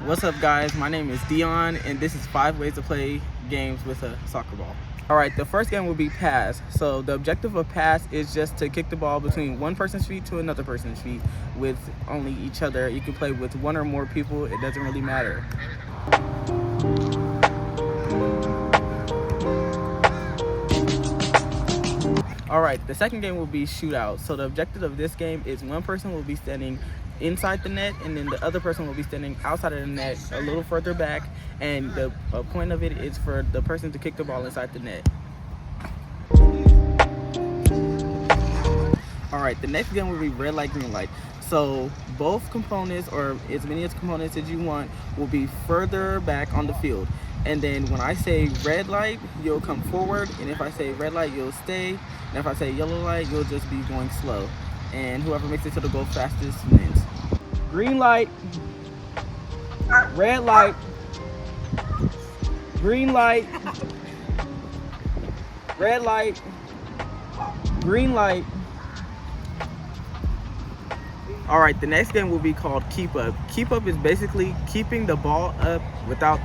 What's up, guys? My name is Dion, and this is 5 ways to play games with a soccer ball. All right, the first game will be pass. So the objective of pass is just to kick the ball between one person's feet to another person's feet with only each other. You can play with one or more people. It doesn't really matter. All right, the second game will be shootout. So the objective of this game is one person will be standing inside the net, and then the other person will be standing outside of the net a little further back, and the point of it is for the person to kick the ball inside the net. All right, the next game will be red light, green light. So both components, or as many as components as you want, will be further back on the field. And then when I say red light, you'll come forward, and if I say red light, you'll stay, and if I say yellow light, you'll just be going slow. And whoever makes it to the goal fastest wins. Green light, red light, green light, red light, green light. All right, the next game will be called keep up. Keep up is basically keeping the ball up without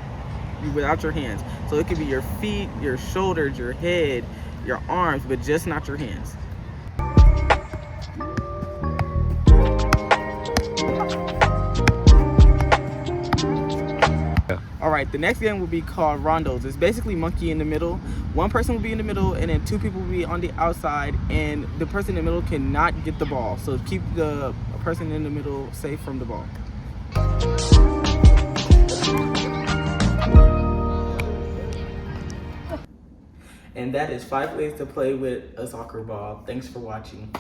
your hands. So it could be your feet, your shoulders, your head, your arms, but just not your hands. All right, the next game will be called rondos. It's basically monkey in the middle. One person will be in the middle, and then two people will be on the outside, and the person in the middle cannot get the ball. So keep the person in the middle safe from the ball. And that is 5 ways to play with a soccer ball. Thanks for watching.